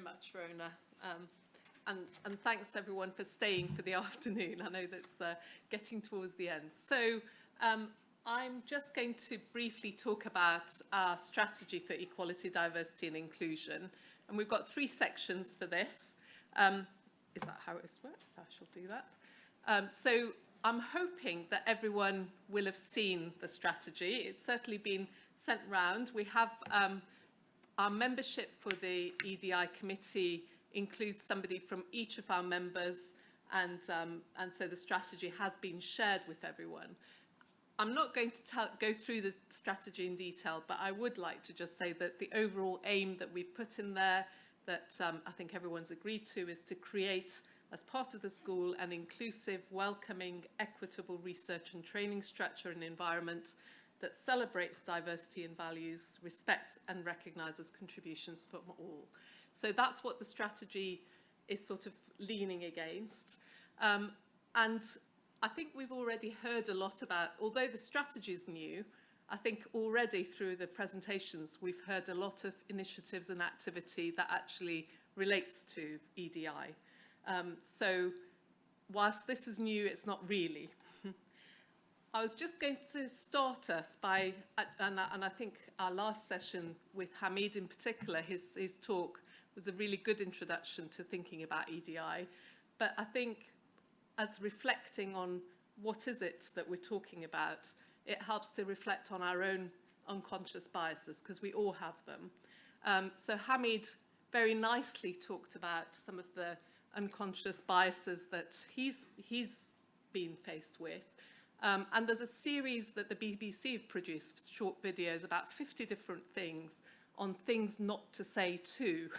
much, Rona. And thanks everyone for staying for the afternoon. I know that's getting towards the end. So I'm just going to briefly talk about our strategy for equality, diversity and inclusion. And we've got 3 sections for this. Is that how it works? I shall do that. So I'm hoping that everyone will have seen the strategy. It's certainly been sent round. We have our membership for the EDI committee includes somebody from each of our members, and so the strategy has been shared with everyone. I'm not going to go through the strategy in detail, but I would like to just say that the overall aim that we've put in there, that I think everyone's agreed to, is to create, as part of the school, an inclusive, welcoming, equitable research and training structure and environment that celebrates diversity and values, respects and recognises contributions from all. So that's what the strategy is sort of leaning against. And I think we've already heard a lot about, although the strategy is new, I think already through the presentations we've heard a lot of initiatives and activity that actually relates to EDI. So whilst this is new, it's not really. I was just going to start us by, and I think our last session with Hamid in particular, his talk was a really good introduction to thinking about EDI. But I think as reflecting on what is it that we're talking about, it helps to reflect on our own unconscious biases, because we all have them. So Hamid very nicely talked about some of the unconscious biases that he's been faced with. And there's a series that the BBC have produced, short videos, about 50 different things on things not to say to.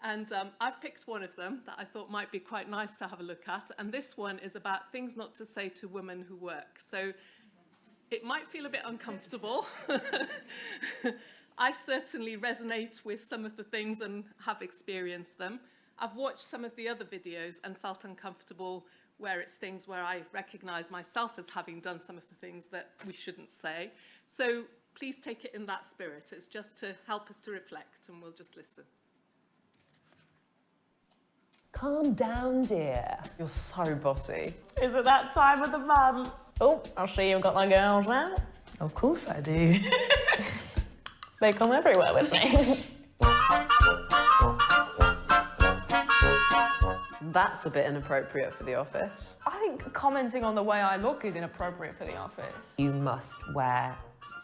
And I've picked one of them that I thought might be quite nice to have a look at. And this one is about things not to say to women who work. So it might feel a bit uncomfortable. I certainly resonate with some of the things and have experienced them. I've watched some of the other videos and felt uncomfortable where it's things where I recognise myself as having done some of the things that we shouldn't say. So please take it in that spirit. It's just to help us to reflect, and we'll just listen. Calm down, dear. You're so bossy. Is it that time of the month? Oh, I see you've got my girls now. Of course I do. They come everywhere with me. That's a bit inappropriate for the office. I think commenting on the way I look is inappropriate for the office. You must wear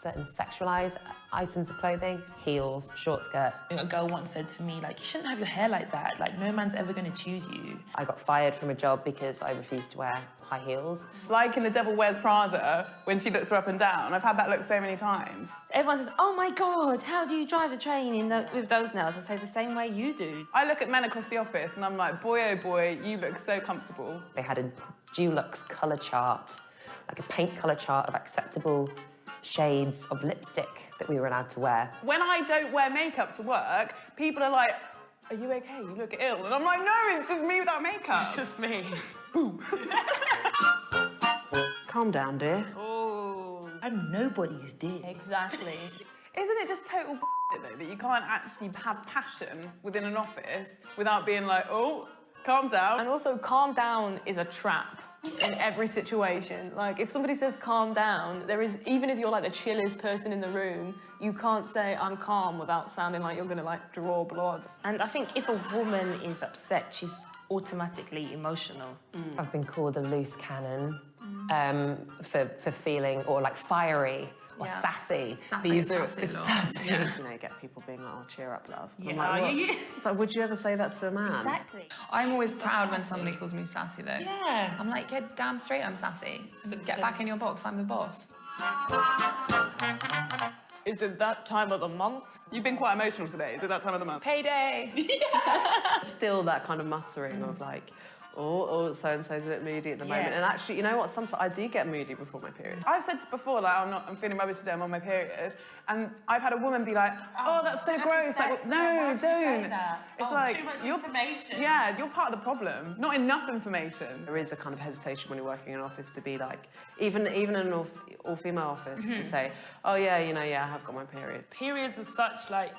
certain sexualised items of clothing, heels, short skirts. A girl once said to me, like, you shouldn't have your hair like that. Like, no man's ever going to choose you. I got fired from a job because I refused to wear high heels. Like in The Devil Wears Prada, when she looks her up and down. I've had that look so many times. Everyone says, oh my God, how do you drive a train with those nails? I say the same way you do. I look at men across the office and I'm like, boy, oh boy, you look so comfortable. They had a Dulux colour chart, like a paint colour chart of acceptable shades of lipstick that we were allowed to wear. When I don't wear makeup to work, people are like, are you okay? You look ill. And I'm like, no, it's just me without makeup. It's just me. Calm down, dear. Oh. I'm nobody's dear. Exactly. Isn't it just total though, that you can't actually have passion within an office without being like, oh, calm down? And also, calm down is a trap in every situation. Like, if somebody says calm down, there is, even if you're like the chillest person in the room, you can't say I'm calm without sounding like you're gonna like draw blood. And I think if a woman is upset, she's automatically emotional. I've been called a loose cannon for feeling, or like fiery, or sassy. These are sassy. Yeah. You know, get people being like, oh, cheer up, love. Yeah. I'm like, what? It's like, would you ever say that to a man? Exactly. I'm always proud when somebody calls me sassy, though. Yeah. I'm like, yeah, damn straight I'm sassy. But get back in your box, I'm the boss. Is it that time of the month? You've been quite emotional today. Is it that time of the month? Payday. Still that kind of muttering of like, oh, so-and-so's a bit moody at the moment. Yes. And actually, you know what? Sometimes I do get moody before my period. I've said before, like, I'm feeling rubbish today, I'm on my period. And I've had a woman be like, oh, that's so gross. Like, no, don't. It's like, too much you're, information. yeah, you're part of the problem. Not enough information. There is a kind of hesitation when you're working in an office to be like, even in an all-female office, to say, oh, yeah, you know, yeah, I have got my period. Periods are such, like,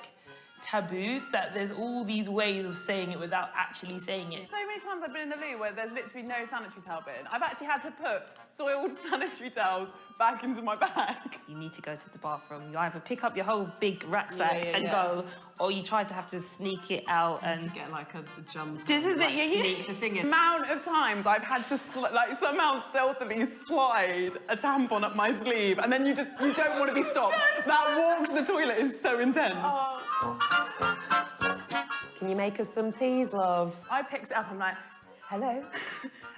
taboos, that there's all these ways of saying it without actually saying it. So many times I've been in the loo where there's literally no sanitary towel bin. I've actually had to put soiled sanitary towels back into my bag. You need to go to the bathroom. You either pick up your whole big rucksack and go, or you try to have to sneak it out and To get like a jump. This is like, it, yeah. sneak the thing in. Amount of times I've had to like somehow stealthily slide a tampon up my sleeve, and then you don't want to be stopped. That walk to the toilet is so intense. Can you make us some teas, love? I picked it up, I'm like, hello,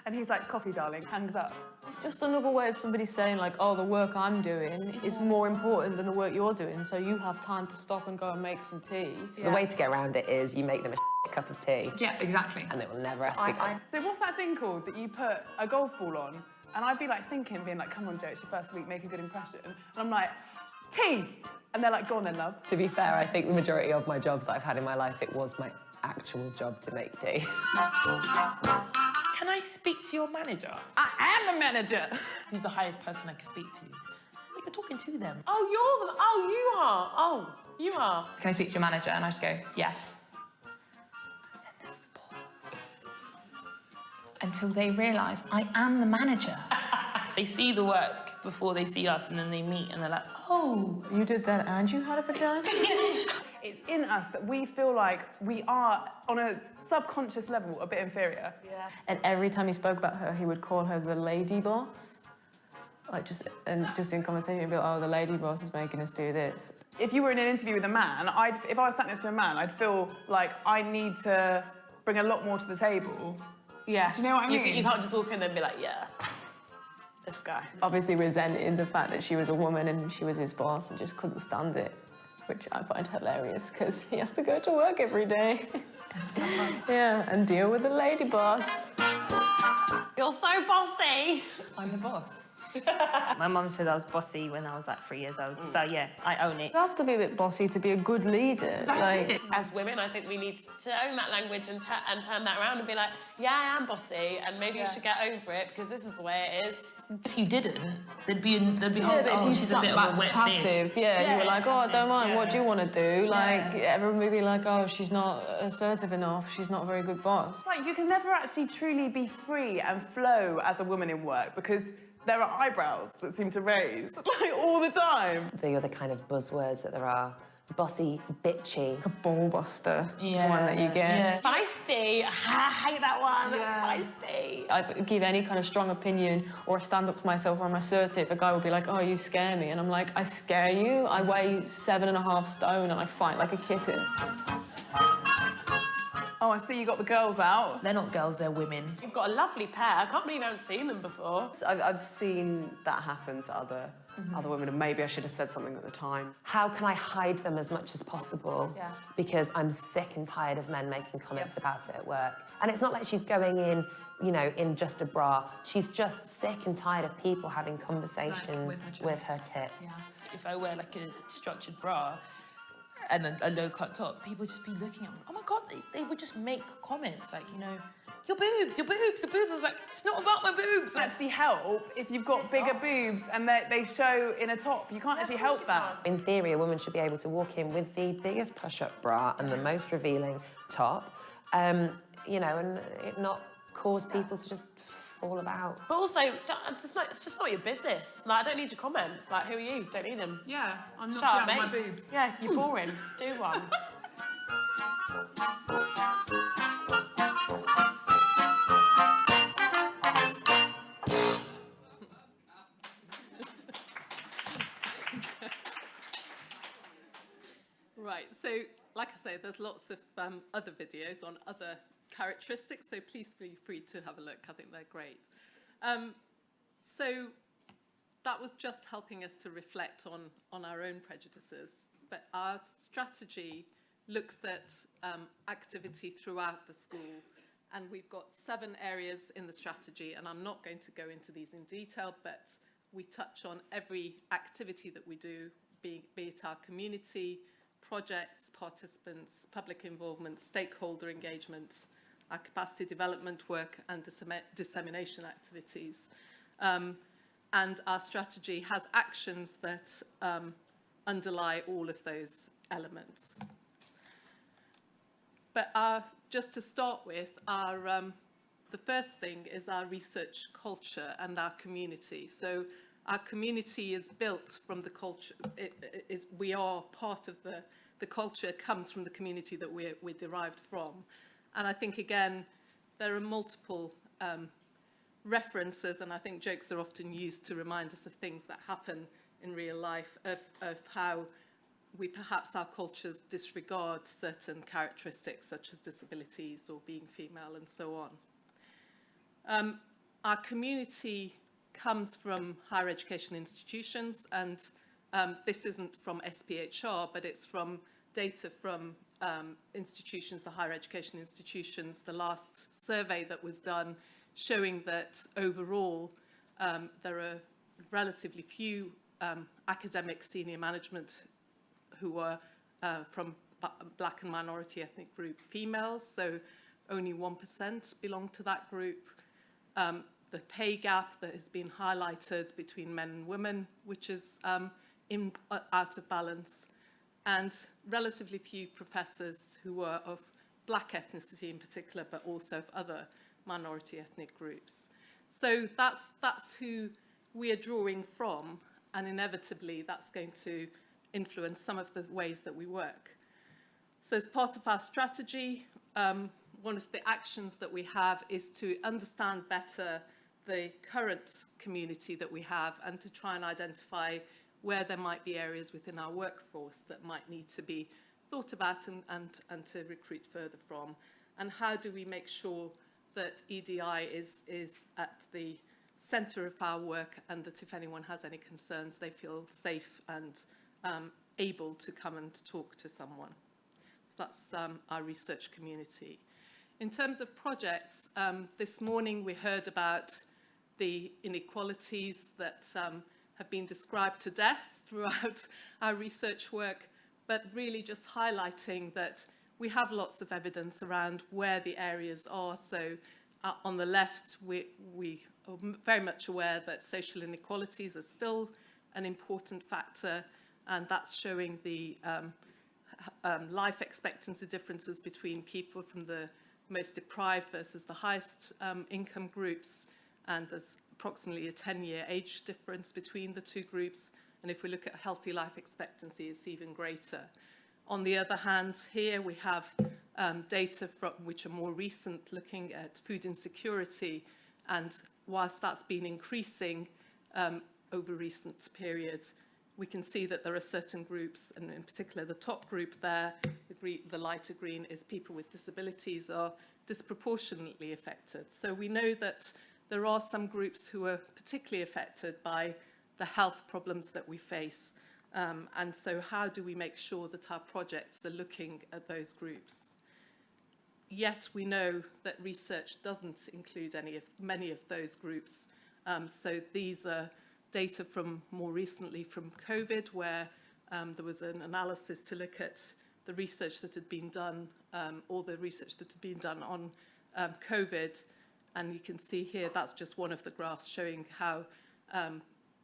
and he's like, coffee, darling, hangs up. It's just another way of somebody saying like, oh, the work I'm doing is more important than the work you're doing, so you have time to stop and go and make some tea. The way to get around it is you make them a cup of tea. Yeah, exactly. And they will never ask again. So what's that thing called that you put a golf ball on? And I'd be like being like, come on, Joe, it's your first week, make a good impression. And I'm like, tea! And they're like, go on then, love. To be fair, I think the majority of my jobs that I've had in my life, it was my actual job to make tea. Can I speak to your manager? I am the manager. Who's the highest person I can speak to? You're talking to them. You are. Can I speak to your manager? And I just go, yes. Until they realise I am the manager. They see the work before they see us, and then they meet, and they're like, oh. You did that and you had a vagina? It's in us that we feel like we are, on a subconscious level, a bit inferior. Yeah. And every time he spoke about her, he would call her the lady boss. Like just in conversation, he'd be like, oh, the lady boss is making us do this. If you were in an interview with a man, if I was sat next to a man, I'd feel like I need to bring a lot more to the table. Yeah. Do you know what I mean? You can't just walk in and be like, yeah, this guy. Obviously resented the fact that she was a woman and she was his boss and just couldn't stand it, which I find hilarious because he has to go to work every day. Yeah, and deal with the lady boss. You're so bossy. I'm the boss. My mum said I was bossy when I was like 3 years old, so yeah, I own it. You have to be a bit bossy to be a good leader. As women, I think we need to own that language and turn that around and be like, yeah, I am bossy, and maybe you should get over it because this is the way it is. If you didn't, there'd be whole, If oh, you she's a sat bit back of a wet passive, fish. you were like, oh, I don't mind, yeah. what do you want to do? Like, everyone would be like, oh, she's not assertive enough, she's not a very good boss. Like, you can never actually truly be free and flow as a woman in work because there are eyebrows that seem to raise, like, all the time. They are the kind of buzzwords that there are. Bossy, bitchy. A ball buster is one that you get. Yeah. Feisty, I hate that one. Feisty. I give any kind of strong opinion or stand up for myself or I'm assertive, a guy will be like, oh, you scare me. And I'm like, I scare you? I weigh 7.5 stone and I fight like a kitten. Oh, I see you got the girls out. They're not girls, they're women. You've got a lovely pair. I can't believe I haven't seen them before. So I've seen that happen to other women, and maybe I should have said something at the time. How can I hide them as much as possible? Yeah. Because I'm sick and tired of men making comments about it at work. And it's not like she's going in, you know, in just a bra. She's just sick and tired of people having conversations with her tits. Yeah. If I wear like a structured bra and a low-cut top, people would just be looking at me. Oh my God, they would just make comments like, you know, your boobs, your boobs, your boobs. I was like, it's not about my boobs. It actually help if you've got bigger boobs and they show in a top. You can't actually help that. In theory, a woman should be able to walk in with the biggest push-up bra and the most revealing top, you know, and it not cause people to just fall about. But also, it's just not your business. Like, I don't need your comments. Like, who are you? Don't need them. Yeah, I'm not Shut up, proud mate. of my boobs. Yeah, you're boring. Do one. Right, so like I say, there's lots of other videos on other characteristics, so please feel free to have a look. I think they're great. So that was just helping us to reflect on our own prejudices, but our strategy looks at activity throughout the school, and we've got 7 areas in the strategy, and I'm not going to go into these in detail, but we touch on every activity that we do, be it our community, projects, participants, public involvement, stakeholder engagement, our capacity development work and dissemination activities. And our strategy has actions that underlie all of those elements. But just to start with, the first thing is our research culture and our community. So our community is built from the culture. We are part of the culture comes from the community that we're derived from. And I think, again, there are multiple references, and I think jokes are often used to remind us of things that happen in real life, of how perhaps our cultures disregard certain characteristics such as disabilities or being female and so on. Our community comes from higher education institutions, and this isn't from SPHR, but it's from data from institutions, the higher education institutions. The last survey that was done showing that overall there are relatively few academic senior management who are from black and minority ethnic group females, so only 1% belong to that group. The pay gap that has been highlighted between men and women, which is out of balance, and relatively few professors who are of black ethnicity in particular, but also of other minority ethnic groups. So that's who we are drawing from, and inevitably that's going to influence some of the ways that we work. So as part of our strategy, one of the actions that we have is to understand better the current community that we have and to try and identify where there might be areas within our workforce that might need to be thought about and to recruit further from. And how do we make sure that EDI is at the centre of our work, and that if anyone has any concerns, they feel safe and able to come and talk to someone. That's our research community. In terms of projects, this morning we heard about the inequalities that have been described to death throughout our research work, but really just highlighting that we have lots of evidence around where the areas are. So on the left, we are very much aware that social inequalities are still an important factor, and that's showing the life expectancy differences between people from the most deprived versus the highest income groups, and there's approximately a 10-year age difference between the two groups, and if we look at healthy life expectancy, it's even greater. On the other hand, here we have data from which are more recent, looking at food insecurity, and whilst that's been increasing over recent periods, we can see that there are certain groups, and in particular the top group there, the lighter green, is people with disabilities are disproportionately affected. So we know that there are some groups who are particularly affected by the health problems that we face. And so how do we make sure that our projects are looking at those groups? Yet we know that research doesn't include many of those groups. So these are data from more recently from COVID, where there was an analysis to look at the research that had been done, or the research that had been done on COVID. And you can see here, that's just one of the graphs showing how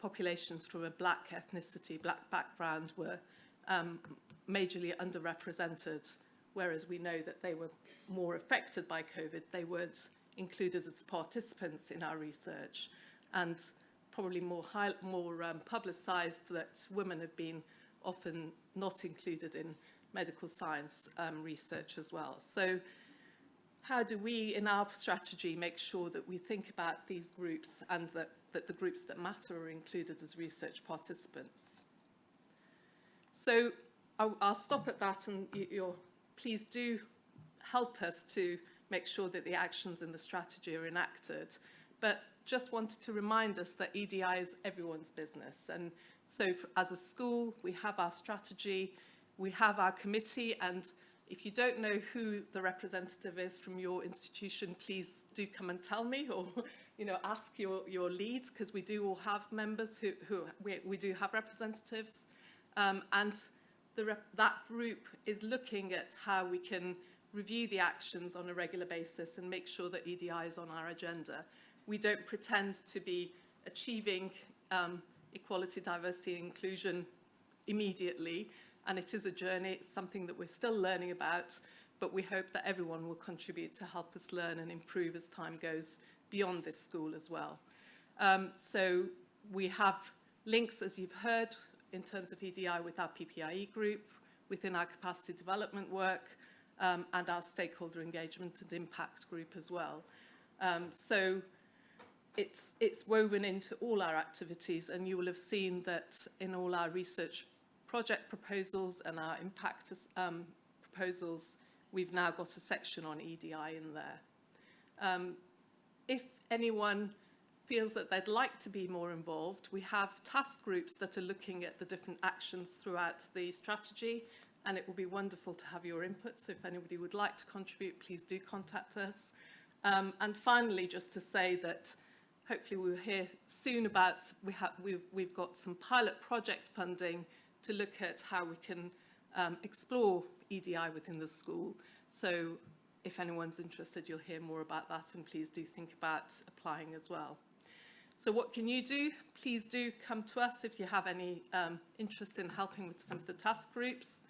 populations from a black ethnicity, black background were majorly underrepresented, whereas we know that they were more affected by COVID. They weren't included as participants in our research, and probably more publicised that women have been often not included in medical science research as well. So how do we, in our strategy, make sure that we think about these groups and that the groups that matter are included as research participants? So I'll stop at that, and please do help us to make sure that the actions in the strategy are enacted. But just wanted to remind us that EDI is everyone's business. And so as a school, we have our strategy, we have our committee, and if you don't know who the representative is from your institution, please do come and tell me, or ask your leads, because we do all have members we do have representatives. And that group is looking at how we can review the actions on a regular basis and make sure that EDI is on our agenda. We don't pretend to be achieving equality, diversity, and inclusion immediately, and it is a journey. It's something that we're still learning about, but we hope that everyone will contribute to help us learn and improve as time goes beyond this school as well. So we have links, as you've heard, in terms of EDI with our PPIE group, within our capacity development work, and our stakeholder engagement and impact group as well. So it's woven into all our activities, and you will have seen that in all our research project proposals and our impact proposals, we've now got a section on EDI in there. If anyone feels that they'd like to be more involved, we have task groups that are looking at the different actions throughout the strategy, and it will be wonderful to have your input. So if anybody would like to contribute, please do contact us. And finally, just to say that hopefully we'll hear soon about, we've got some pilot project funding to look at how we can explore EDI within the school. So if anyone's interested, you'll hear more about that, and please do think about applying as well. So what can you do? Please do come to us if you have any interest in helping with some of the task groups,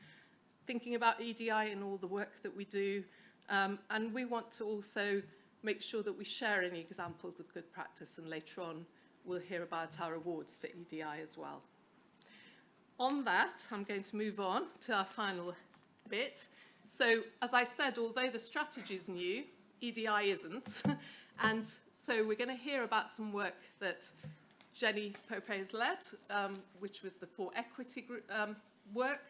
thinking about EDI and all the work that we do. And we want to also make sure that we share any examples of good practice, and later on we'll hear about our awards for EDI as well. On that, I'm going to move on to our final bit. So, as I said, although the strategy is new, EDI isn't. And so we're going to hear about some work that Jenny Pope has led, which was the For Equity group, work,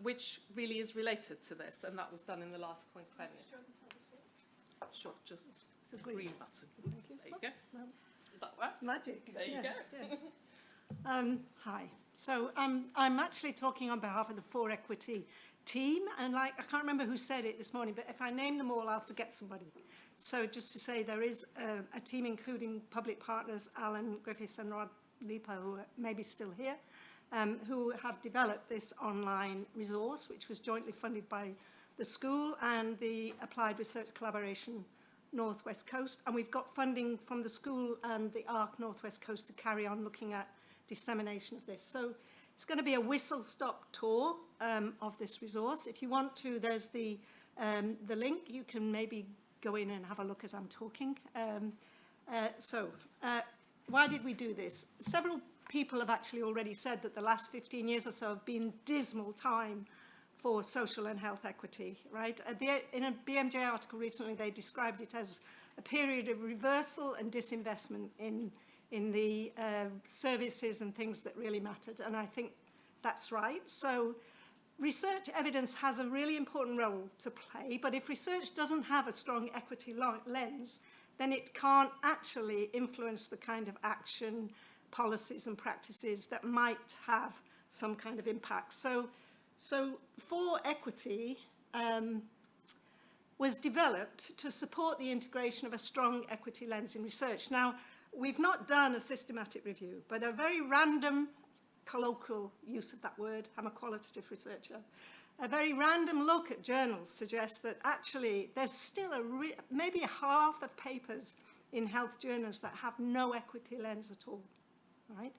which really is related to this, and that was done in the last quinquennium. Sure, just it's a green button. There you go. Does that work? Magic. There you go. Yes. Hi. So I'm actually talking on behalf of the For Equity team, and I can't remember who said it this morning, but if I name them all, I'll forget somebody. So just to say, there is a team including public partners, Alan Griffiths and Rod Lipa, who are maybe still here, who have developed this online resource, which was jointly funded by the school and the Applied Research Collaboration Northwest Coast. And we've got funding from the school and the ARC Northwest Coast to carry on looking at dissemination of this. So it's going to be a whistle-stop tour of this resource. If you want to, there's the link. You can maybe go in and have a look as I'm talking. Why did we do this? Several people have actually already said that the last 15 years or so have been dismal time for social and health equity, right? In a BMJ article recently, they described it as a period of reversal and disinvestment in the services and things that really mattered, and I think that's right. So research evidence has a really important role to play, but if research doesn't have a strong equity lens, then it can't actually influence the kind of action, policies and practices that might have some kind of impact. So For Equity was developed to support the integration of a strong equity lens in research. Now, we've not done a systematic review, but a very random, colloquial use of that word, I'm a qualitative researcher, a very random look at journals suggests that actually there's still maybe a half of papers in health journals that have no equity lens at all, right?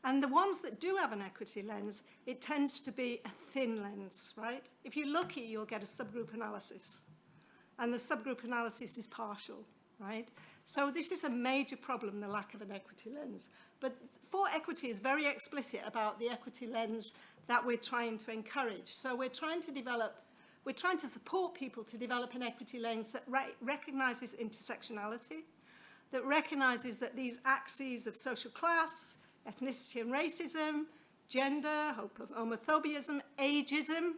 And the ones that do have an equity lens, it tends to be a thin lens, right? If you're lucky, you'll get a subgroup analysis. And the subgroup analysis is partial, right? So this is a major problem, the lack of an equity lens. But For Equity is very explicit about the equity lens that we're trying to encourage. So we're trying to support people to develop an equity lens that recognizes intersectionality, that recognizes that these axes of social class, ethnicity and racism, gender, homophobia, ageism,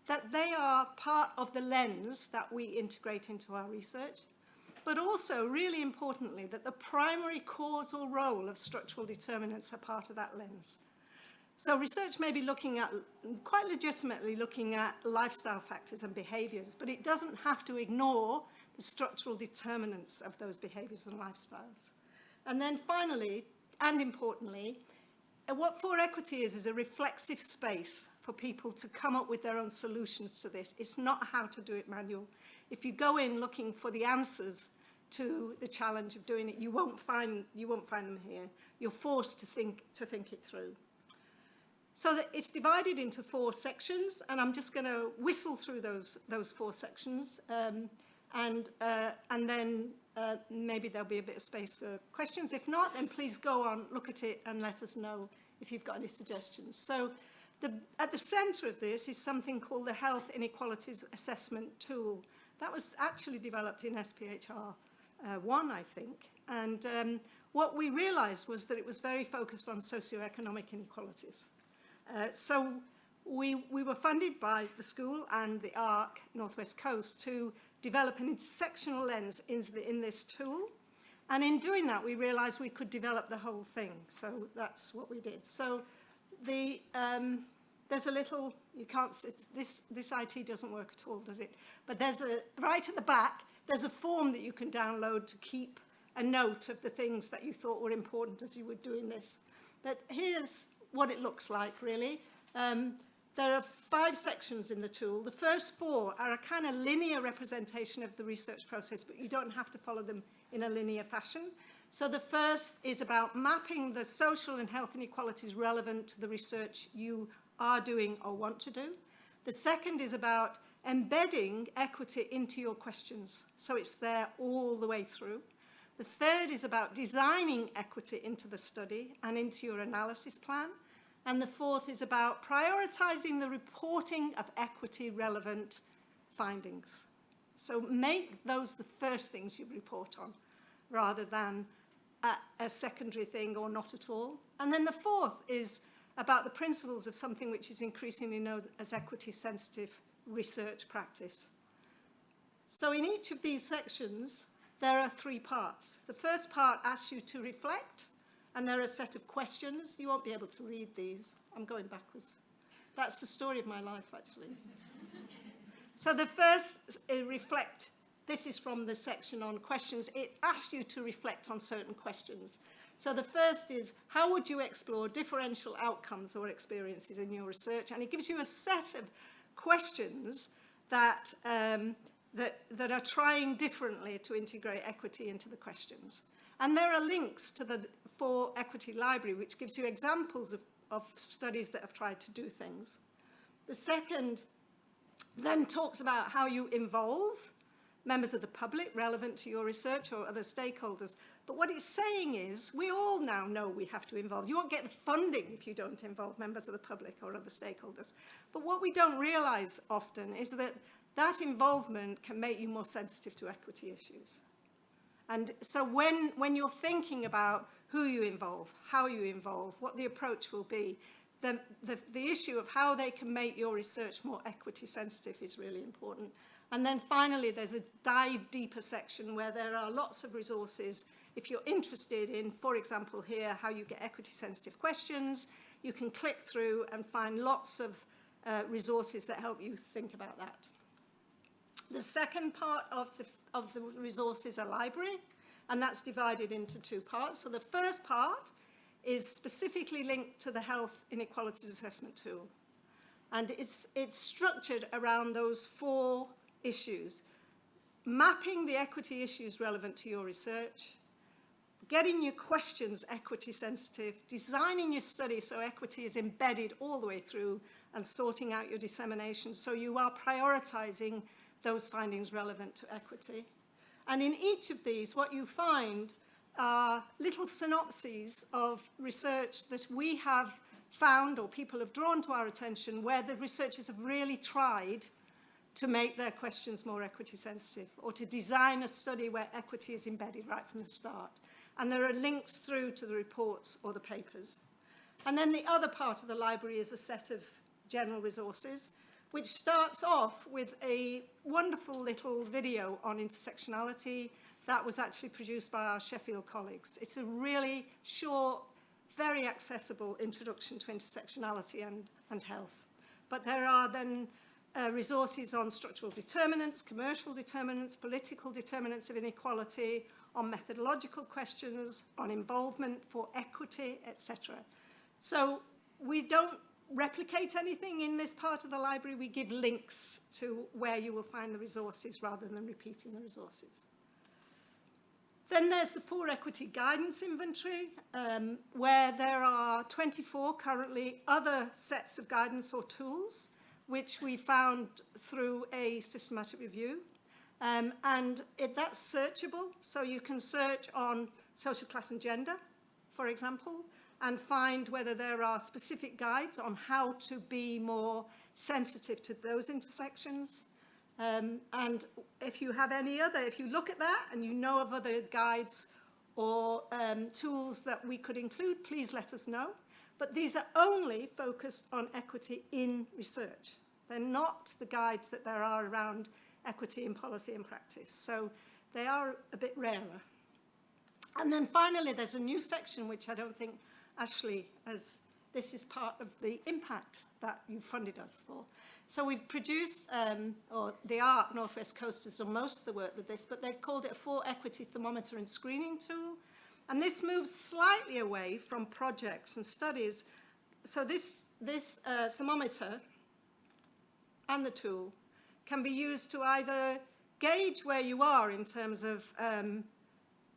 that they are part of the lens that we integrate into our research, but also, really importantly, that the primary causal role of structural determinants are part of that lens. So research may be looking at, quite legitimately looking at lifestyle factors and behaviours, but it doesn't have to ignore the structural determinants of those behaviours and lifestyles. And then finally, and importantly, what For Equity is a reflexive space for people to come up with their own solutions to this. It's not how to do it manual. If you go in looking for the answers to the challenge of doing it, you won't find them here. You're forced to think it through. So that it's divided into 4 sections, and I'm just going to whistle through those 4 sections, and then maybe there'll be a bit of space for questions. If not, then please go on, look at it, and let us know if you've got any suggestions. So at the centre of this is something called the Health Inequalities Assessment Tool. That was actually developed in SPHR 1, I think, and what we realised was that it was very focused on socioeconomic inequalities. So we were funded by the school and the ARC Northwest Coast to develop an intersectional lens in this tool. And in doing that, we realized we could develop the whole thing. So that's what we did. So there's a little, you can't, this IT doesn't work at all, does it? But there's right at the back, there's a form that you can download to keep a note of the things that you thought were important as you were doing this. But here's what it looks like, really. There are 5 sections in the tool. The first 4 are a kind of linear representation of the research process, but you don't have to follow them in a linear fashion. So the first is about mapping the social and health inequalities relevant to the research you are doing or want to do. The second is about embedding equity into your questions, so it's there all the way through. The third is about designing equity into the study and into your analysis plan. And the fourth is about prioritizing the reporting of equity-relevant findings. So make those the first things you report on, rather than a secondary thing or not at all. And then the fourth is about the principles of something which is increasingly known as equity-sensitive research practice. So in each of these sections, there are 3 parts. The first part asks you to reflect, and there are a set of questions. You won't be able to read these. I'm going backwards. That's the story of my life, actually. So the first, reflect. This is from the section on questions. It asks you to reflect on certain questions. So the first is, how would you explore differential outcomes or experiences in your research? And it gives you a set of questions that are trying differently to integrate equity into the questions. And there are links to the 4 Equity Library, which gives you examples of studies that have tried to do things. The second then talks about how you involve members of the public relevant to your research or other stakeholders. But what it's saying is, we all now know we have to involve. You won't get the funding if you don't involve members of the public or other stakeholders. But what we don't realize often is that that involvement can make you more sensitive to equity issues. And so when you're thinking about who you involve, how you involve, what the approach will be, the issue of how they can make your research more equity sensitive is really important. And then finally, there's a dive deeper section where there are lots of resources. If you're interested in, for example, here, how you get equity sensitive questions, you can click through and find lots of resources that help you think about that. The second part of the resource is a library, and that's divided into 2 parts. So the first part is specifically linked to the Health Inequalities Assessment Tool. And it's structured around those 4 issues: mapping the equity issues relevant to your research, getting your questions equity sensitive, designing your study so equity is embedded all the way through, and sorting out your dissemination so you are prioritizing those findings relevant to equity. And in each of these, what you find are little synopses of research that we have found or people have drawn to our attention where the researchers have really tried to make their questions more equity sensitive, or to design a study where equity is embedded right from the start. And there are links through to the reports or the papers. And then the other part of the library is a set of general resources, which starts off with a wonderful little video on intersectionality that was actually produced by our Sheffield colleagues. It's a really short, very accessible introduction to intersectionality and health. But there are then resources on structural determinants, commercial determinants, political determinants of inequality, on methodological questions, on involvement for equity, etc. So we don't replicate anything in this part of the library. We give links to where you will find the resources rather than repeating the resources. Then there's the 4 equity guidance inventory, where there are 24 currently other sets of guidance or tools, which we found through a systematic review. That's searchable, so you can search on social class and gender, for example, and find whether there are specific guides on how to be more sensitive to those intersections. And if you have any other, if you look at that and you know of other guides or tools that we could include, please let us know. But these are only focused on equity in research. They're not the guides that there are around equity in policy and practice. So they are a bit rarer. And then finally, there's a new section, which I don't think Ashley has, this is part of the impact that you funded us for. So we've produced, or they are North West Coasters on most of the work with this, but they've called it a 4 equity thermometer and screening tool. And this moves slightly away from projects and studies. So this thermometer and the tool can be used to either gauge where you are in terms of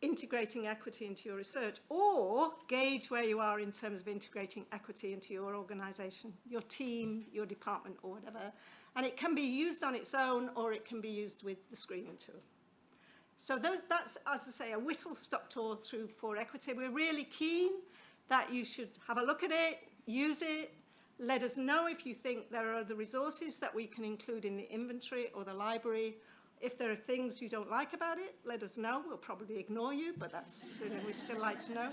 integrating equity into your research, or gauge where you are in terms of integrating equity into your organisation, your team, your department, or whatever. And it can be used on its own, or it can be used with the screening tool. So that's, as I say, a whistle-stop tour through 4 equity. We're really keen that you should have a look at it, use it, let us know if you think there are other resources that we can include in the inventory or the library. If there are things you don't like about it, let us know. We'll probably ignore you, but that's, you know, we still like to know.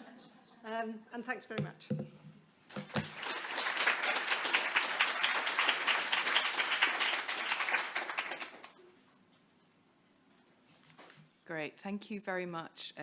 And thanks very much. Great, thank you very much.